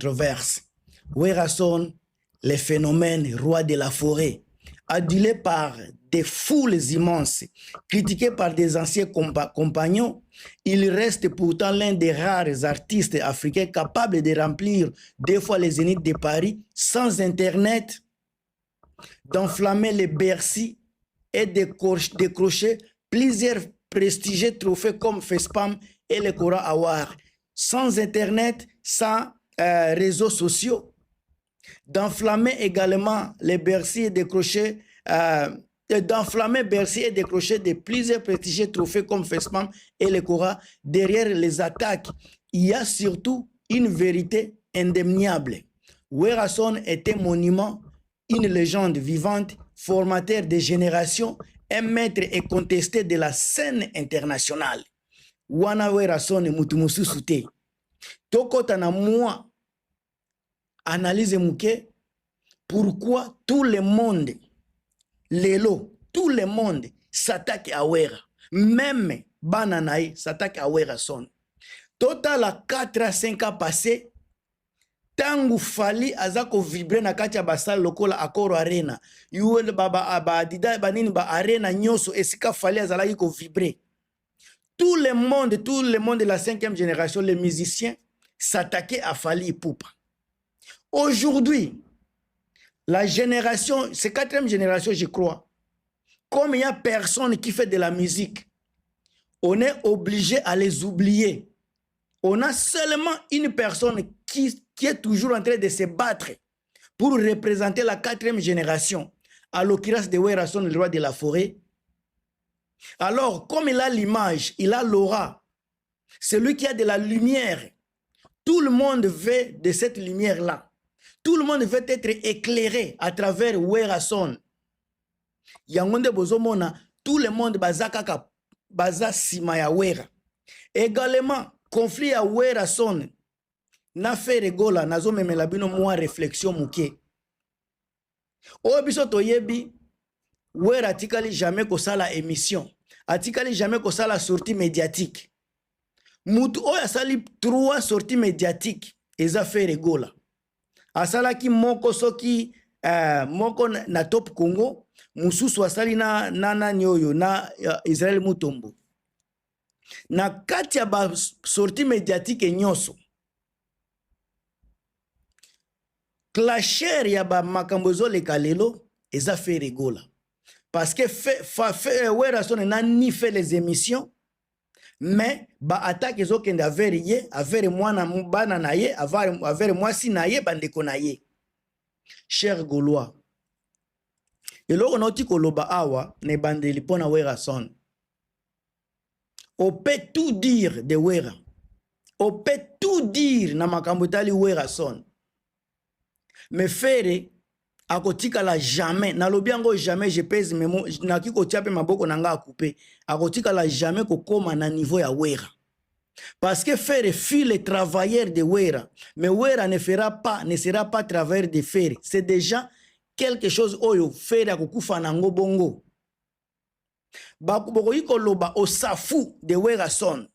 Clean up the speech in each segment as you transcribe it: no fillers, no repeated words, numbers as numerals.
controverse. Werason, les phénomènes roi de la forêt, adulé par des foules immenses, critiqué par des anciens compagnons, il reste pourtant l'un des rares artistes africains capables de remplir 2 fois les zéniths de Paris sans Internet, d'enflammer les Bercy et décrocher plusieurs prestigieux trophées comme FESPAM et le Cora Award, sans Internet, sans réseaux sociaux, d'enflammer également les Bercy et décrocher de plusieurs prestigieux trophées comme FESPAM et le Cora. Derrière les attaques, il y a surtout une vérité indéniable. Werason est un monument, une légende vivante, formateur de générations, un maître et contesté de la scène internationale. Wana Werason mutumususu te. Tokota na moi analyse mouke pourquoi tout le monde lelo, tout le monde s'attaque à Wera. Même Bananaï s'attaque à Werason. Total à 4 à 5 ans passés, tangu Fali azako vibre na kati ya basal lokola Akoro Arena. Yuwe baba adida banini ba arena nyoso esika Fali azalaki ko vibrer. Tout le monde de la 5e génération, les musiciens s'attaquaient à Fali Ipupa. Aujourd'hui, la génération, c'est 4e génération, je crois, comme il n'y a personne qui fait de la musique, on est obligé à les oublier. On a seulement une personne qui est toujours en train de se battre pour représenter la 4e génération, à l'occurrence de Werason, le roi de la forêt. Alors, comme il a l'image, il a l'aura, celui qui a de la lumière, tout le monde veut de cette lumière-là. Tout le monde veut être éclairé à travers Werason. Yangonde bozomona, tout le monde bazakaka baza sima ya Wera. Également, conflit à Werason na fait regola nazo memela bino moi réflexion muke. O biso toyebi Wera atikali jamais kosala émission, atikali jamais kosala sortie médiatique. Mutu oya sali 3 sorties médiatiques eza fait regola. Asalaki moko soki moko na Top Congo, mususu asali na nyoyo na Israel Mutombo. Na kati ya ba sortie médiatique nyoso, clasher ya ba makambozo le kalelo eza fait regola. Parce que Werason n'a ni fait les émissions, mais ba attaque ezokende avere ye, avere mwana bana na ye, avere mwasi na ye, bandeko na ye. Cher Gaulois, eloko noti koloba awa ne bandeli pona Werason. On peut tout dire de Wera. On peut tout dire na makambo tali Werason. Mais faire akotika la jamais, na lobiango jamais je pèse mes mots, na kiko tiape maboko nanga couper. Akotika la jamais ko koma na niveau ya Wera. Parce que faire fut le travailleur de Wera, mais Wera ne sera pas travailleur de faire. C'est déjà quelque chose oyo faire akokufa nango bongo. Bakuboko yiko loba o safu de Werason.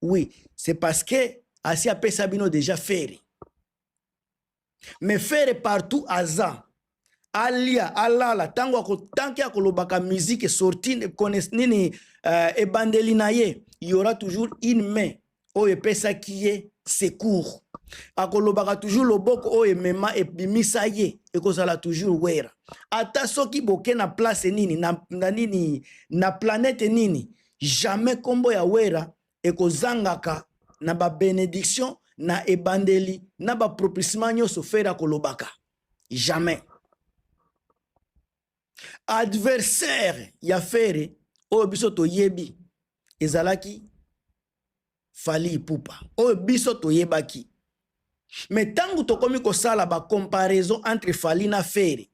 Oui, c'est parce que asi apé sabino déjà faire. Mais faire partout aza. Alia, alala, tanki akolobaka musique sorti nini ebandeli na ye, il y aura toujours une main oye pesa qui est secours. Akolobaka toujours loboko oye mema ebimisa ye, ekozala toujours Wera. Ata soki boke na place nini, na planète nini, jamais kombo ya Wera ekozangaka na ba bénédiction, na ebandeli, na ba propulsement nyoso fera kolobaka. Jamais. Adversaire ya fere oyo biso toyebi ezalaki Fali Ipupa oyo biso toyebaki. Mais tangu tokomi kosala ba comparaison entre Fali na fere,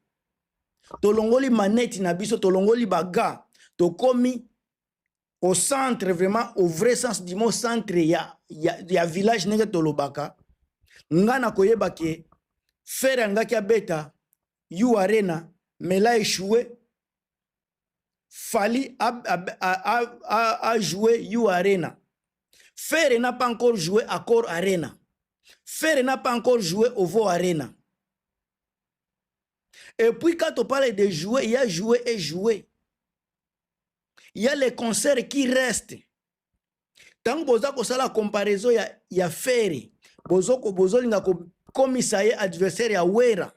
tolongoli maneti na biso, tolongoli baga, tokomi au centre, vraiment au vrai sens du mot centre ya village nenge tolobaka. Ngana koyeba ke fere ngaki abeta yu arena, mais là échoué. Fali a joué You Arena. Ferre n'a pas encore joué à Core Arena. Ferre n'a pas encore joué au Vo Arena. Et puis quand on parle de jouer, il y a jouer et jouer. Il y a les concerts qui restent. Tant que vous avez la comparaison, il y a Ferre. Vous avez commissaire adversaire à Wera.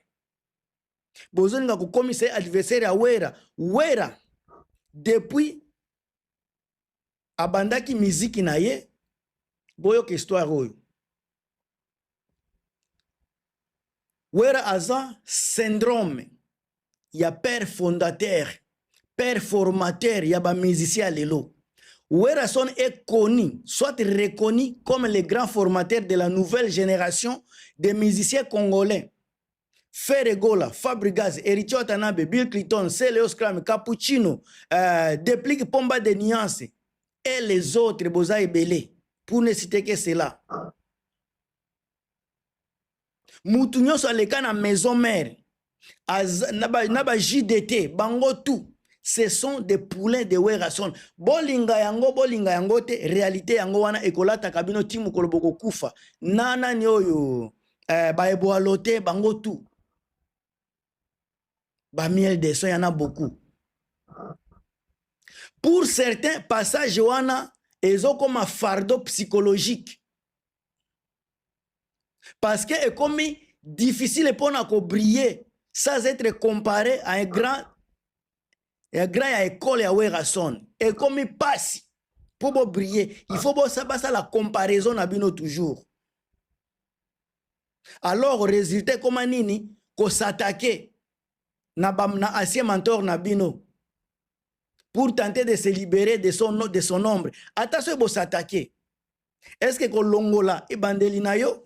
Vous avez commissaire adversaire à Wera. Wera, depuis abandaki musique na ye, boyo ke histoire oyo. Wera aza syndrome. Il y a père fondateur, père formateur, il y a ba musicien lelo. Wera Son est connu, soit reconnu comme le grand formateur de la nouvelle génération de musiciens congolais. Ferre Gola, Fabregas, Erichio Watanabe, Bill Clinton, Célio Scram, Cappuccino, Déplique Pomba de Nuance et les autres, Boza et Belé, pour ne citer que cela. Moutounyo soit le cas na maison mère, naba JDT, bango tout. Ce sont des poulains de Wera Son. Bolinga yango te, réalité yango wana ekolata kabino timu koloboko kufa. Nana ni oyo, baebo alote, bango tout. Ba miel de son, y en a beaucoup. Pour certains passages wana, ils ont comme un fardeau psychologique. Parce que c'est comme difficile pour nous briller sans être comparé à un grand école à Wera Son. Et comme il passe pour briller, il faut que la comparaison à bino toujours. Alors, résultat comme nini, qu'on s'attaque na ancien mentor na bino pour tenter de se libérer de son ombre. Attention, vous s'attaquer. Est-ce que Kolongola et Bandelina yo?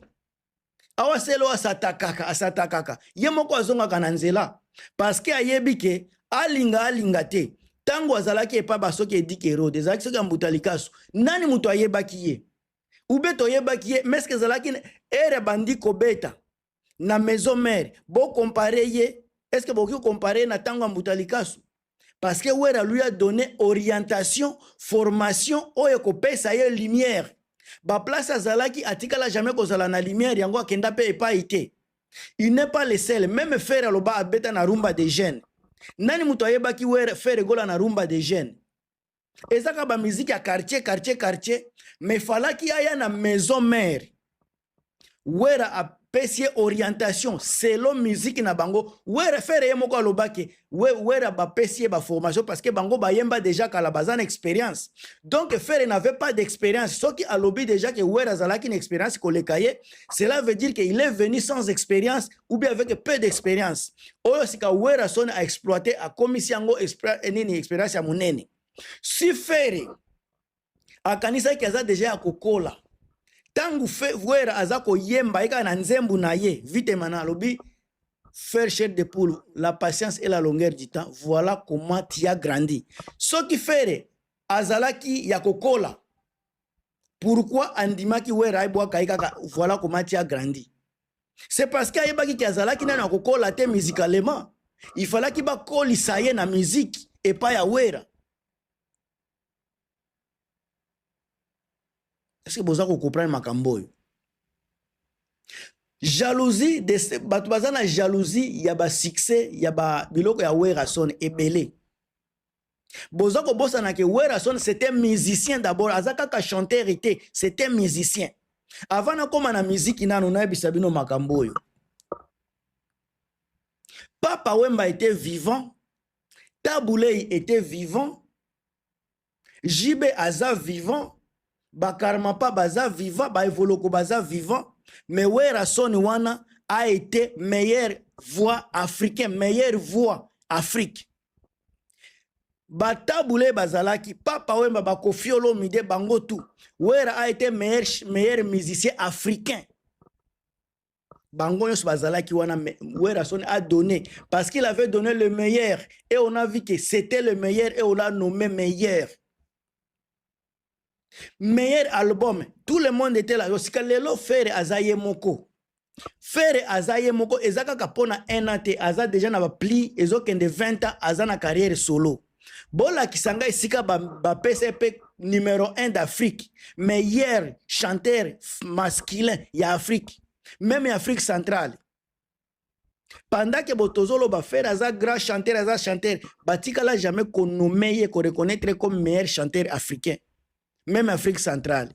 Awa selo asatakaka. Yemoko azonga kananzela. Parce que ayebike alinga te. Tango azalaki epa basoki edikero. Dezaki soki ambutalikasu. Nani mutu ayebaki ye? Ubeto yebaki ye. Meske zalaki ere bandi kobeta. Na maison mère. Bo compare ye. Est-ce que vous comparez na tango ambutalikasu? Parce que Wera lui a donné orientation, formation, oyo kopesa ye lumière. Ba place azalaki atikala jamais kozala na lumière yango akenda pe epa ite. Il n'est pas le seul. Même Ferre aloba abeta na rumba de jeunes. Nani muto ayebaki Wera Ferre gola na rumba de jeunes. Ezaka ba musique ya quartier. Mais falaki aya na maison mère. Wera a pesier orientation selon musique na bango. Wera Ferre yemoko alobaki Wera ba pesier ba formation parce que bango ba yemba déjà kala bazan expérience. Donc Ferre n'avait pas d'expérience. Ce qui a lobby déjà que Wera zalaki une expérience kolekaye, cela veut dire qu'il est venu sans expérience ou bien avec peu d'expérience. Oyo sika Wera Son a exploité a commission expérience ya munene. Si Ferre a kanisa ki aza déjà ya kokola tangu Wera azako yemba eka na nzembu na ye vite mana lobi faire chair de poule, la patience et la longueur du temps, voilà comment tu as grandi. Ce qui fait azalaki ya kokola, pourquoi andimaki Wera iboa kaika, voilà comment tu as grandi. C'est parce qu'il y a azalaki na kokola te musicalement. Il fallait qu'il ba koli saye na musique et pas ya Wera. Est-ce que vous avez compris ma camboyo? Jalousie, batubazana jalousie, y a ba succès, y a ba biloko ya Wera Son ebele. Bozako bossa na ke Wera Son c'était musicien d'abord, azaka ka chanteur était, c'était musicien. Avant na koma na musique nanu na bisabino makamboyo. Papa Wemba était vivant, Taboulei était vivant, Jibe Aza vivant, Bakarmapa Baza vivant, Baevoloko Baza vivant, mais Wera Son wana a été meilleure voix africaine, meilleure voix Afrique. Bataboulé Bazalaki, Papa Wemba Bakofi Olomide bango tout. Wera a été meilleur musicien africain. Bango Yos Bazalaki wana Wera Son a donné parce qu'il avait donné le meilleur et on a vu que c'était le meilleur et on l'a nommé meilleur. Meilleur album, tout le monde était là. Parce que lelo Ferre Azaye Moko. Ferre Azaye Moko, ezaka kapona un an te, aza déjà na ba ezokende 20 ans, aza na carrière solo. Bola kisanga isika ba PCP numéro 1 d'Afrique, meilleur chanteur masculin, il y a Afrique, même en Afrique centrale. Pendant que Botozolo va faire un grand chanteur, Batika l'a jamais connommé, qu'on reconnaître comme meilleur chanteur africain, même Afrique centrale.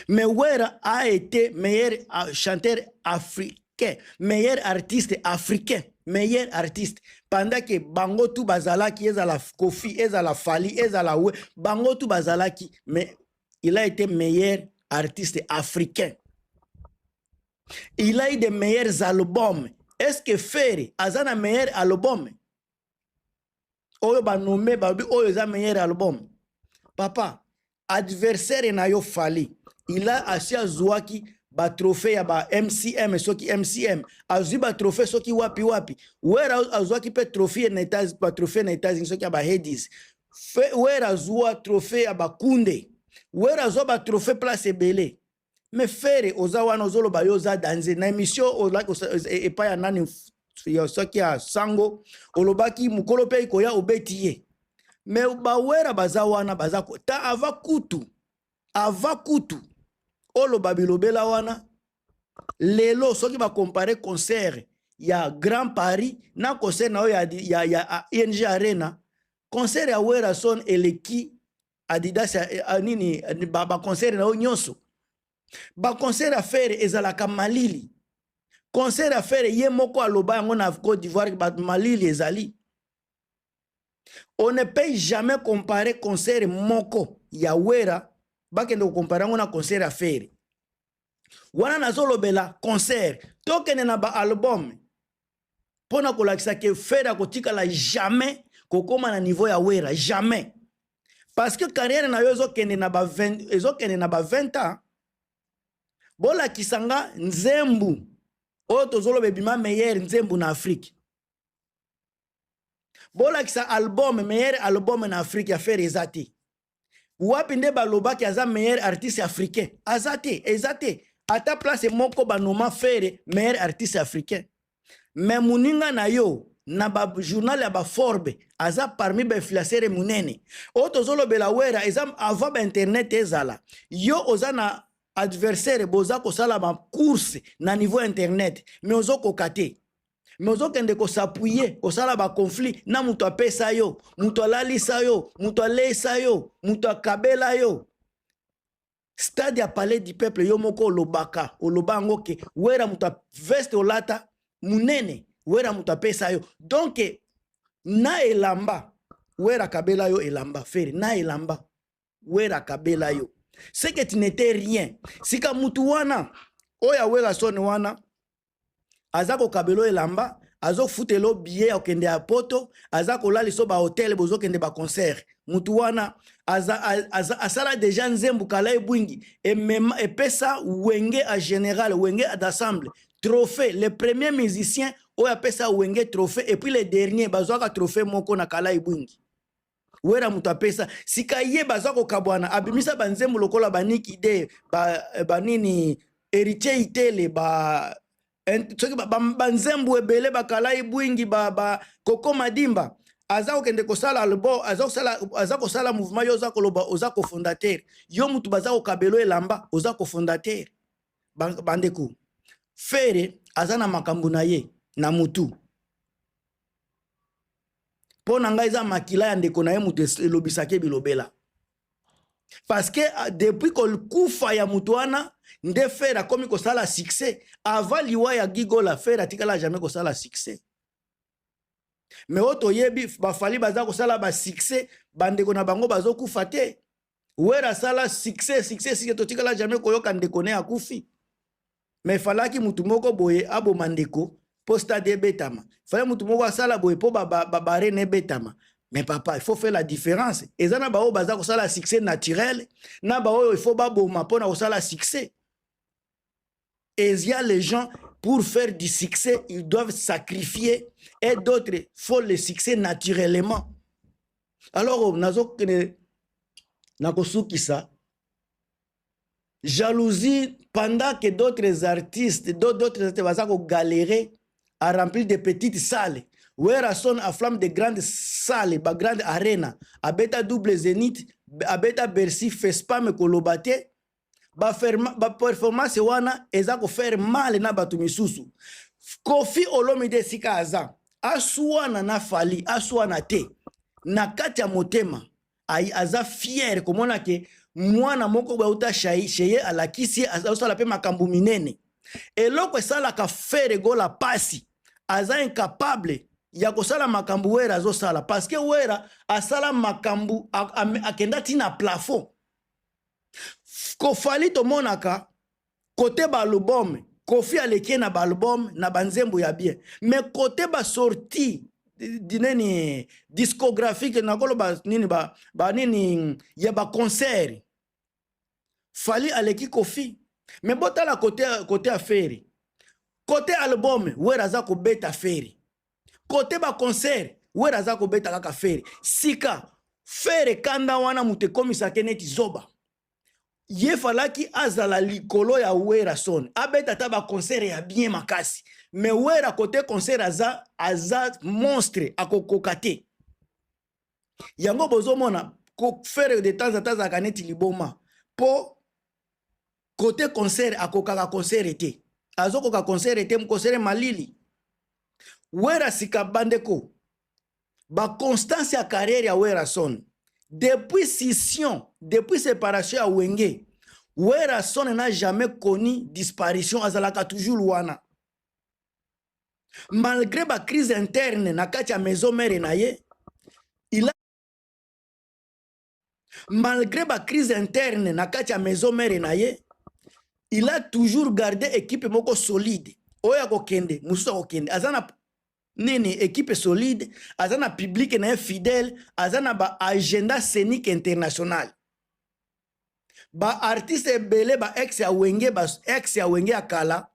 Mais Wera a été meilleur chanteur africain, meilleur artiste africain, meilleur artiste. Pendant que Bango tout bazalaki, ezala Kofi, ezala Fali, ezala We, Bango tout bazalaki, mais il a été meilleur artiste africain. Il a eu des meilleurs albums. Est-ce que Ferry a un meilleur album? Oyo ba nommé babi oyo za meilleur album. Papa, adversaire na yo Fali. Il a assis à Zouaki ba trophée ya ba MCM soki MCM. Azu ba trophée soki wapi wapi. Wera Zouaki pe trophée na États ba trophée na États-Unis soki ba Hedis. Wera Zoua trophée ya ba Kunde. Wera Zoua ba trophée place Belé. Mais Ferry ozawana ozolo ba yo za danze na émission e pa ya nani soki ya sango olobaki mukolo pe ikoya obetiye. Mais bawera bazawana bazako ta ava kutu olo babilobela wana lelo soki ba comparer concert ya Grand Paris na concert na ya ING Arena, concert ya Wera son eleki Adidas nini ba concert na nyonso ba concert à faire ezalaka malili, concert à faire ye moko aloba yango na Côte d'Ivoire ba malili ezali. On ne peut jamais comparer concert moko ya Wera bakende comparer ngo na concert à faire. Wana nazolobela concert tokene na ba album pona kolakisa ke Fera kotikala jamais kokoma na niveau ya Wera, jamais. Parce que carrière na yo ezokende na ba 20 ans. Bola kisanga nzembu oyo tozoloba bima meilleur nzembu na Afrique. Bola kisa album meilleur album na Afrique ya faire ezate. Wapi nde baloba ki aza meilleur artiste africain. Ezate. Ata place moko banoma faire meilleur artiste africain. Mais muninga na yo na ba journal ya ba Forbes aza parmi ba influenceurs munene. Oyo tozolobela Wera eza avant ba internet ezala. Yo oza na adversaire boza ko sala ma course na niveau internet mais ozo ko kate mais ozo kende ko s'appuyer ko sala ba conflit na muto apesa yo muto alalisa yo muto alesa yo muto akabela yo stade ya Palais du Peuple yo moko olobaka olobango ke Wera muto veste olata munene Wera muto apesa yo donc na elamba Wera kabela yo elamba Ferry na elamba Wera kabela yo. C'est que tu n'étais rien. Si ka mutu wana oya Wera son wana azako kabelo elamba azo futelo billet okende ya poto azako lali so ba hotel bozo kende ba concert mutu wana asala déjà nzembu kala ebwingi et pesa wenge à général wenge d'assemble trophée le premier musicien oya pesa wenge trophée et puis le dernier bazoaka trophée moko na kala ebwingi. Wera mutu apesa sika ye bazako kabwana abimisa banzembu lokola baniki de ba nini héritier itele ba banzembu ebele bakala ibwingi ba Koko Madimba azako kende kosala albo azako sala mouvement yo zako loba ozako fondateur yo mutu bazako kabelo elamba ozako fondateur bandeko Ferry azana makambu na ye na mutu. Pona ngai za makila ya ndeko na ye mutu elobisake bilobela. Parce que depuis que kufa ya mutu wana nde Ferry akomi kosala succès avant liwa ya Gigola Ferry atikala jamais kosala succès. Mais oto yebi bafali baza kosala ba succès bandeko na bango bazo kufa te. Wera sala succès si totikala jamais koyoka ndeko ne akufi. Mais falaki mutu moko boye abo mandeko posta de betama. Fallait mutu moko asala boye po bare ne betama. Mais papa, il faut faire la différence. Et ça na bao baza ko sala succès naturel, na bao il faut ba boma pona ko sala succès. Et il y a les gens pour faire du succès, ils doivent sacrifier et d'autres font le succès naturellement. Alors nazo nakosukisa jalousie pendant que d'autres artistes baza ko galérer à remplir des petites salles. Werason a flamme de grandes salles, ba grande arena, abeta double zénith, abeta Bercy, Fespam kolobate, ba performance wana eza ko faire mal na batu misusu. Kofi Olomide sika aza, asuana na fali, asuana te, na kati ya motema, aza fier komona ke mwana moko bauta sheye alakisi azosala pe makambu minene. Eloko esalaka fere gola pasi, aza incapable ya kosala makambu wera azosala, parce que wera asala makambu akenda tina plafond. Kofali tomonaka kote ba album, Kofi aleki na ba album na banzembo ya bien, mais kote ba sorti dineni discographique na kolo ba nini ba nini ya ba concert, Fali aleki Kofi. Mais botala côté affaire, côté album wera za ko beta affaire, côté ba concert wera za ko beta kaka affaire. Sika fere kanda wana mute komisa keneti zoba, ye falaki azala likolo ya Werason abeta ta ba concert ya bien makasi, mais wera côté concert aza monstre akokokate. Yango bozomona ko fere de temps en temps akaneti liboma po côté concert akokaka concert ete azokoka concert ete mkosere malili. Wera sika bandeko ba constance ya carrière ya Werason depuis scission, depuis séparation ya Wenge, Werason n'a jamais connu disparition, azalaka toujours wana. Malgré ba crise interne na kati ya maison mère na ye, malgré ba crise interne na kati ya maison mère na ye, il a toujours gardé équipe moko solide. Oya kokende, mususa kokende. Azana nini équipe solide, azana public na fidèle, azana ba agenda scénique international. Ba artiste belé ba ex ya wenge akala,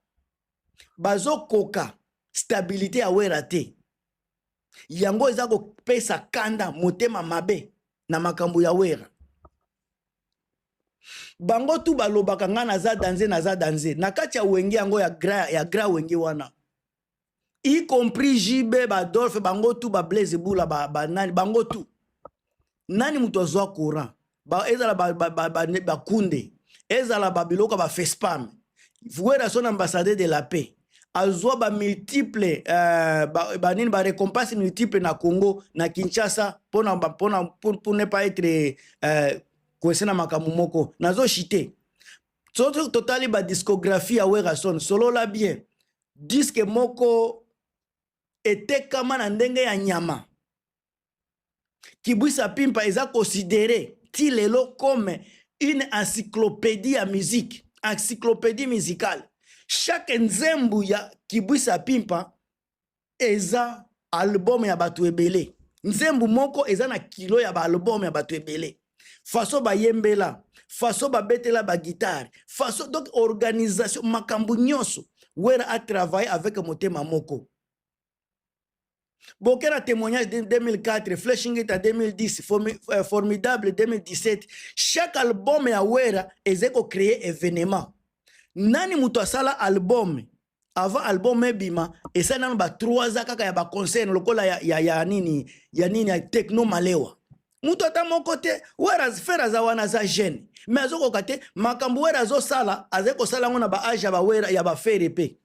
bazo koka stabilité ya wera te. Yango eza ko pesa kanda motema mabe na makambu ya wera. Bango tu balobaka nga naza danze na kati ya wenge yango ya gra wenge wana, y compris JB Badolphe, bango tu ba Blaise Bula ba nani bango tu nani mutu azwa courant ba ezala ba kunde ezala ba biloko ba Fespam. Werason ambassadeur de la paix azwa ba multiple ba nini ba récompense multiple na Congo na Kinshasa pour ne pas être kwesena makamu moko nazo chite. Soto totali ba discographie ya Werason solo la bien disque moko ete kama na ndenge ya nyama. Kibwisa Pimpa eza considéré ti lelo comme une encyclopédie ya musique, encyclopédie musicale. Chaque nzembu ya Kibwisa Pimpa eza album ya batu ebele. Nzembu moko eza na kilo ya ba album ya batu ebele. Faso ba yembela, faso ba betela ba guitare, faso donc organisation makambu nyoso. Wera a travaillé avec motema moko. Bokera témoignage de 2004, Flashing It à 2010, Formidable 2017. Chaque album ya Wera ezeko créer événement. Nani muto asala album avant album ebima esa nanu ba 3 ans kaka ya ba concert lokola ya nini ya techno malewa. Mutu ata moko te Wera fera za wana za jeune, mais azoko kate makambu Wera zo sala azeko sala ngona ba age ba Wera ya ba fere pe.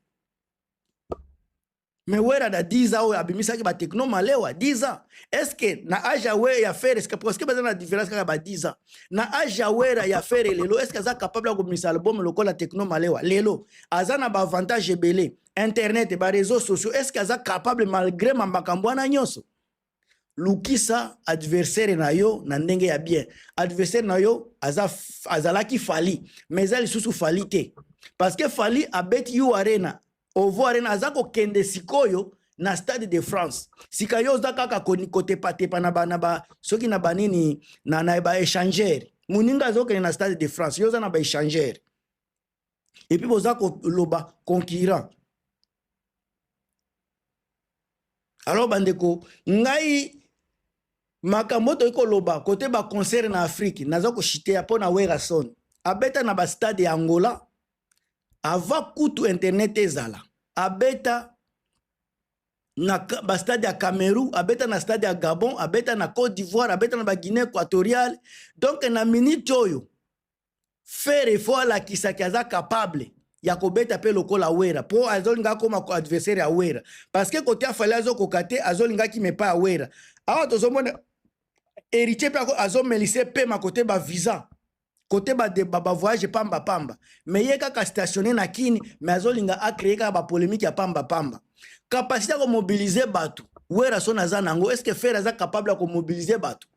Mais Wera da 10 ans abimisa ki ba techno malewa 10 ans. Est-ce que na age Wera ya fere est-ce que parce que bazana différence ka ba 10 ans. Na age Wera ya fere lelo est-ce que za capable ko misa album lokola techno malewa lelo azana ba avantage belé internet ba réseaux sociaux est-ce que za capable malgré makambo na nyonso. Lukisa adversaire na yo na ndenge ya bien. Adversaire na yo azalaki Fali, mais ali susu Fali te. Parce que Fali abeti you arena, ovo arena azako kende sikoyo na Stade de France. Sika yo zakaka kote patepa na ba soki na banini na ba échangeur. Muninga zoke na Stade de France, yo za na ba échangeur. Et puis bozako loba concurrent. Alors bandeko, ngai makamoto iko loba côté ba concert na Afrique naza ko chitea pona Werason abeta na ba stade ya Angola ava kutu internet ezala abeta na ba stade ya Cameroun, abeta na stade ya Gabon, abeta na Côte d'Ivoire, abeta na ba Guinée équatoriale. Donc na minute oyo faire effort la kisaki aza capable ya kobeta pe lokola Wera po azolinga koma ko adversaire ya Wera parce que côté afali azokokate azolinga ki mepa ya Wera awa tozomona héritier pe azomelise pe ma côté ba visa côté ba voyage pamba pamba mais ye kaka stationné na kini mais azolinga a créer ka ba polémique ya pamba pamba capacité ko mobiliser batu Wera son aza nango est-ce que faire aza capable ya ko mobiliser batu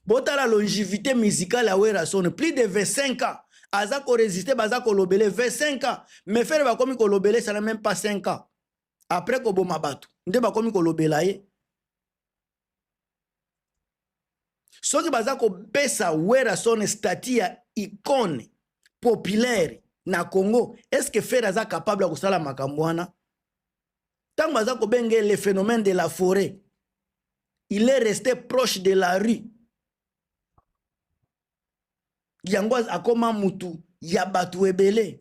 bota la longévité musicale à Wera son plus de 25 ans aza ko résister baza ko lobele 25 ans mais faire ba komi ko lobele ça n'a même pas 5 ans après ko boma batu nde ba komi ko lobela ye soki baza ko pesa Wera son statut ya icône populaire na Congo est-ce que faire aza capable ko sala makambo wana tant baza ko benge le phénomène de la forêt il est resté proche de la rue yango akoma mutu ya batu ebele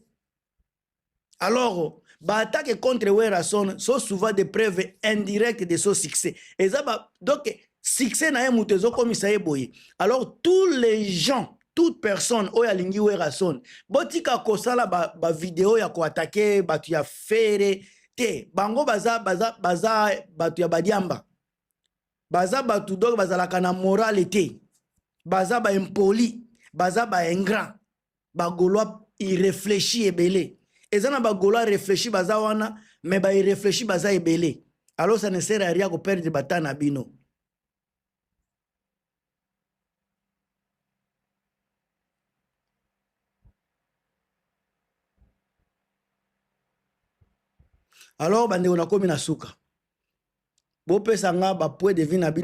alors ba attaque contre Wera son so souvent des preuves indirectes de son succès et ça donc succès na mutu ezokomisa ye boye alors tous les gens toute personne oyo alingi Wera son botika kosala ba vidéo ya ko attaquer batu ya fere te bango baza batu ya badiamba baza batu donc bazalaka na moralité baza ba impoli baza ba ingrat ba gaulois irréfléchi ebele ezana ba gaulois réfléchi baza wana mais ba irréfléchi baza ebele alors ça ne sert à rien ko perdre bata na bino alors bande on a komi na suka bo pesa nga ba point de vue na bino